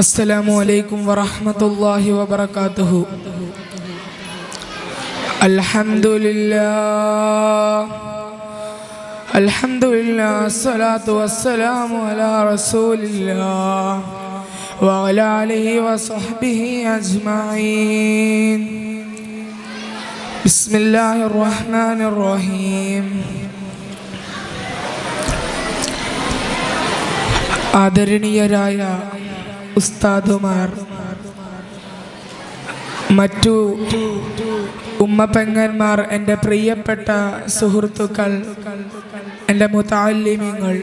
السلام عليكم ورحمة الله وبركاته. الحمد لله الصلاة والسلام على رسول الله وعلى آله وصحبه أجمعين. بسم الله الرحمن الرحيم. ആദരണീയരായ ഉസ്താദുമാർ, മറ്റു ഉമ്മപ്പെങ്ങന്മാർ, എൻ്റെ പ്രിയപ്പെട്ട സുഹൃത്തുക്കൾ, എൻ്റെ മുതഅല്ലിമീങ്ങൾ,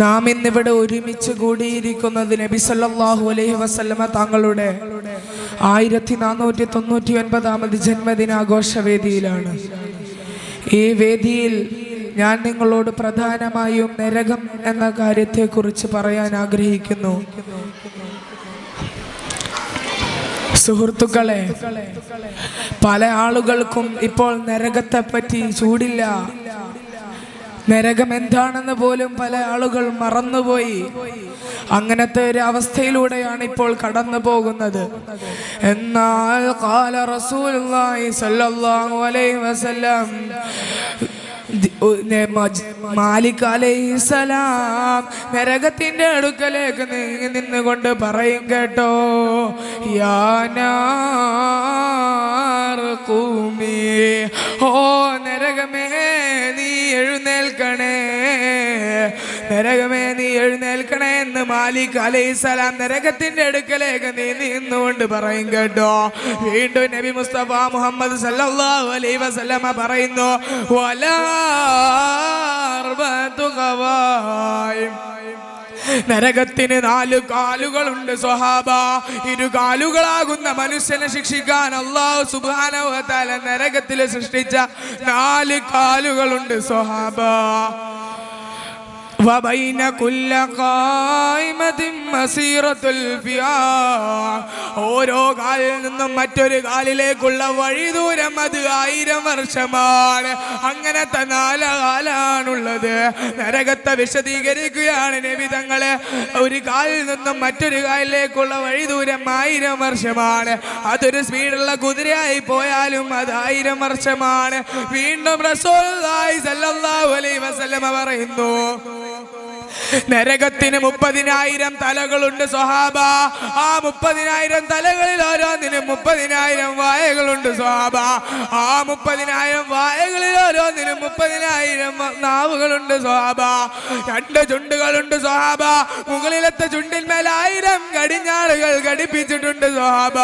നാം ഇന്നിവിടെ ഒരുമിച്ച് കൂടിയിരിക്കുന്നത് നബി സല്ലല്ലാഹു അലൈഹി വസല്ലമ തങ്ങളുടെ 1499 ജന്മദിനാഘോഷവേദിയിലാണ്. ഈ വേദിയിൽ ഞാൻ നിങ്ങളോട് പ്രധാനമായും നരകം എന്ന കാര്യത്തെക്കുറിച്ച് പറയാൻ ആഗ്രഹിക്കുന്നു. സുഹൃത്തുക്കളെ, പല ആളുകൾക്കും ഇപ്പോൾ നരകത്തെ പറ്റി ചൂടില്ല. നരകം എന്താണെന്ന് പോലും പല ആളുകൾ മറന്നുപോയി. അങ്ങനത്തെ ഒരു അവസ്ഥയിലൂടെയാണ് ഇപ്പോൾ കടന്നു പോകുന്നത്. എന്നാൽ ഖാല റസൂലുള്ളാഹി സ്വല്ലല്ലാഹു അലൈഹി വസല്ലം, മാലിക് അലൈഹിസ്സലാം നരകത്തിന്റെ അടുക്കലേക്ക് നീങ്ങി നിന്നുകൊണ്ട് പറയും കേട്ടോ, യാ നാർ ഖൂമി, ഓ നരകമേ നീ എഴുന്നേൽക്കണേ, നരകമേ നീ എഴുന്നേൽക്കണേ എന്ന് മാലിക് അലൈഹിസ്സലാം നരകത്തിന്റെ അടുക്കലേക്ക് നീ നിന്നുകൊണ്ട് പറയും കേട്ടോ. വീണ്ടും നബി മുസ്തഫ മുഹമ്മദ് സല്ലല്ലാഹു അലൈഹി വസല്ലമ പറയുന്നു, വലാ നരകത്തിന് 4 കാലുകളുണ്ട് സ്വഹാബ. 2 കാലുകളാകുന്ന മനുഷ്യനെ ശിക്ഷിക്കാൻ അല്ലാഹു സുബ്ഹാനഹു വ തആല നരകത്തിൽ സൃഷ്ടിച്ച 4 കാലുകളുണ്ട് സ്വഹാബ. വബൈന കുല്ല ഖായിമത്തിൻ മസീറത്തുൽ ഫിആ, ഓരോ കാലിൽ നിന്നും മറ്റൊരു കാലിലേക്കുള്ള വഴി ദൂരം അത് 1000 വർഷമാണ്. അങ്ങനത്തെ 4 കാലാണുള്ളത്. നരകത്തെ വിശദീകരിക്കുകയാണ് നബി തങ്ങളെ. ഒരു കാലിൽ നിന്നും മറ്റൊരു കാലിലേക്കുള്ള വഴി ദൂരം 1000 വർഷമാണ്. അതൊരു സ്പീഡുള്ള കുതിരയായി പോയാലും അത് 1000 വർഷമാണ്. വീണ്ടും റസൂലുള്ളാഹി സ്വല്ലല്ലാഹു അലൈഹി വസല്ലമ പറയുന്നു, നരകത്തിന് 30,000 തലകളുണ്ട് സ്വഹാബ. ആ 30,000 തലകളിൽ ഓരോന്നിനും 30,000 വായകളുണ്ട് സ്വഹാബ. ആ 30,000 വായകളിൽ ഓരോന്നിനും 30,000 നാവുകളുണ്ട് സ്വഹാബ. 2 ചുണ്ടുകളുണ്ട് സ്വഹാബ. മുകളിലത്തെ ചുണ്ടിന്മേൽ 1000 കടിഞ്ഞാളുകൾ ഘടിപ്പിച്ചിട്ടുണ്ട് സ്വഹാബ.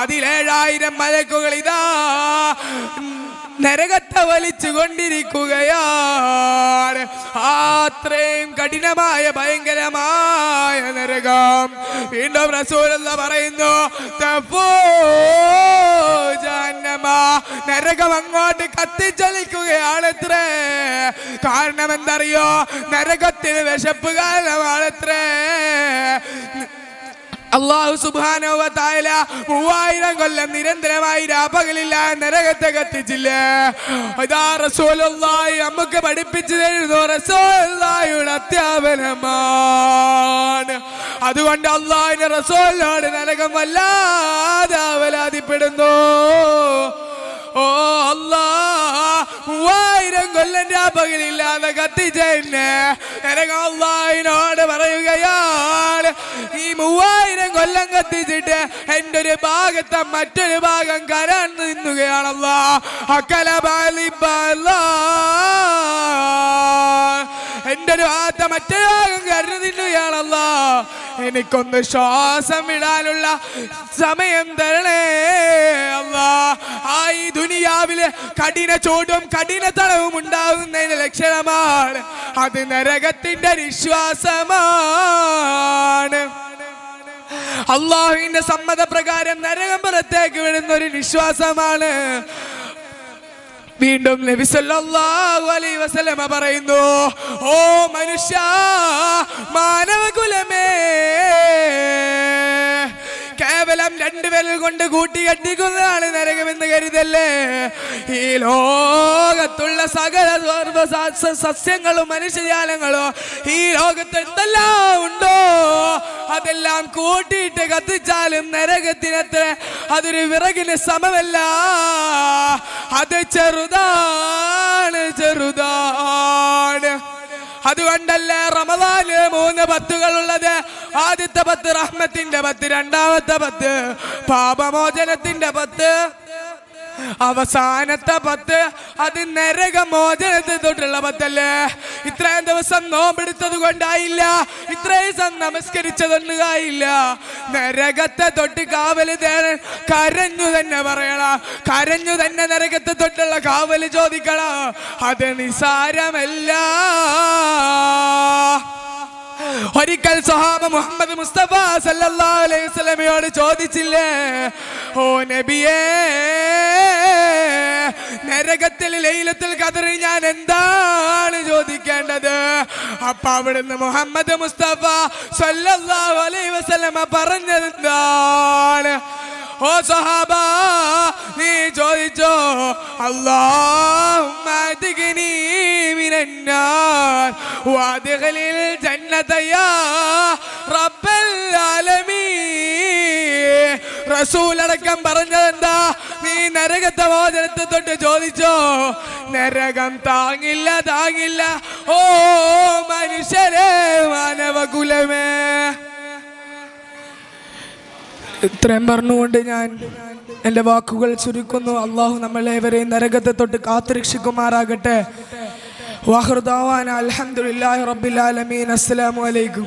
അതിൽ 7000 മലക്കുകൾ ഇതാ നരകത്തെ വലിച്ചു കൊണ്ടിരിക്കുകയാണ്. അത്രയും കഠിനമായ ഭയങ്കരമായ നരകം. വീണ്ടും റസൂലുള്ളാഹി പറയുന്നു, നരകം അങ്ങോട്ട് കത്തിച്ചലിക്കുകയാണത്രേ. കാരണം എന്തറിയോ? നരകത്തിന് വിശപ്പ് കാരണമാണത്രേ. അല്ലാഹു സുബ്ഹാനഹു വ തആല 3000 കൊല്ലം നിരന്തരമായി രാപകലില്ല നരകത്തെ കത്തിച്ചില്ലേ? ഇതാ റസൂലുള്ളാഹി നമുക്ക് പഠിപ്പിച്ചു തരുന്നു. റസൂലുള്ളാഹിയുടെ അധ്യാപനമാണ്. അതുകൊണ്ട് അല്ലാഹുവിന്റെ റസൂലിനോട് നരകം വല്ലാതെ ആവലാതിപ്പെടുന്നു. ഓ അല്ലാഹ്, 3000 കൊല്ലം രാപകലില്ലാതെ കത്തിച്ചെന്നെ നരകം അല്ലാഹുവിനോട് പറയുകയാണ്, ഈ 3000 കൊല്ലം കത്തിച്ചിട്ട് എൻ്റെ ഒരു ഭാഗത്തെ മറ്റൊരു ഭാഗം കരാൻ നിന്നുകയാണല്ലോ. എൻ്റെ ഒരു ഭാഗത്തെ മറ്റൊരു ഭാഗം കരഞ്ഞു തിന്നുകയാണല്ലോ. എനിക്കൊന്ന് ശ്വാസം വിടാനുള്ള സമയം തരണേ അല്ലാ. ഈ ദുനിയാവിലെ കഠിന ചൂടും കഠിന തണവും ഉണ്ടാകുന്നതിന് ലക്ഷണമാണ്. അത് നരകത്തിന്റെ നിശ്വാസമാണ്. അല്ലാഹുവിന്റെ സമ്മതപ്രകാരം നരകം പുറത്തേക്ക് വിടുന്ന ഒരു നിശ്വാസമാണ്. വീണ്ടും നബി സല്ലല്ലാഹു അലൈഹി വസല്ലമ പറയുന്നു, ഓ മനുഷ്യ, മാനവകുലമേ, കേവലം 2 വിരൽ കൊണ്ട് കൂട്ടി കെട്ടിക്കുന്നതാണ് നരകമെന്ന് കരുതല്ലേ. ഈ ലോകത്തുള്ള സകല സസ്യങ്ങളും മനുഷ്യജാലങ്ങളും ഈ ലോകത്ത് എന്തെല്ലാം ഉണ്ടോ അതെല്ലാം കൂട്ടിയിട്ട് കത്തിച്ചാലും നരകത്തിനത്ര അതൊരു വിറകിന് സമമല്ല. അത് ചെറുതാണ്, ചെറുതാണ്. അതുകൊണ്ടല്ലേ റമദാന് 3 10 ആദ്യത്തെ 10 റഹ്മത്തിന്റെ 10, രണ്ടാമത്തെ 10 പാപമോചനത്തിന്റെ 10, അവസാനത്തെ 10 അത് നരകമോചനത്തെ തൊട്ടുള്ള 10 അല്ലേ. ഇത്രയും ദിവസം നോമ്പെടുത്തത് കൊണ്ടായില്ല, ഇത്രയും ദിവസം നമസ്കരിച്ചതൊന്നുകായില്ല. നരകത്തെ തൊട്ട് കാവല് തേടാൻ കരഞ്ഞു തന്നെ പറയണം, കരഞ്ഞു തന്നെ നരകത്തെ തൊട്ടുള്ള കാവല് ചോദിക്കണം. അത് നിസാരമല്ല. ഒരിക്കൽ സ്വഹാബ മുഹമ്മദ് മുസ്തഫ സല്ലല്ലാഹു അലൈഹി വസല്ലമയോട് ചോദിച്ചില്ലേ, ഓ നബിയേ, നരകത്തിൽ ലൈലത്തുൽ ഖദറിൽ ഞാൻ എന്താണ് ചോദിക്കേണ്ടത്? അപ്പൊ അവിടുന്ന് മുഹമ്മദ് മുസ്തഫ സല്ലല്ലാഹു അലൈഹി വസല്ലമ പറഞ്ഞതെന്താണ്? ഓ സഹാബ, നീ ചോദിച്ചോ, അല്ലാഹുമ്മ അദ്ഖിനി മിനന്നാർ വഅദ്ഖിലിൽ ജന്നത യാ റബ്ബൽ ആലമീൻ. റസൂൽ അടക്കം പറഞ്ഞതെന്താ? നീ നരകത്തെ മോചനത്തെ തൊട്ട് ചോദിച്ചോ. നരകം താങ്ങില്ല, താങ്ങില്ല. ഓ മനുഷ്യരെ, മാനവകുലമേ. ഇത്രയും പറഞ്ഞുകൊണ്ട് ഞാൻ എൻ്റെ വാക്കുകൾ ചുരുക്കുന്നു. അള്ളാഹു നമ്മളേവരെയും നരകത്തെ തൊട്ട് കാത്തുരക്ഷിക്കുമാറാകട്ടെ. വാഹിർ ദഅവാന അൽഹംദുലില്ലാഹി റബ്ബിൽ ആലമീൻ. അസ്സലാമു അലൈക്കും.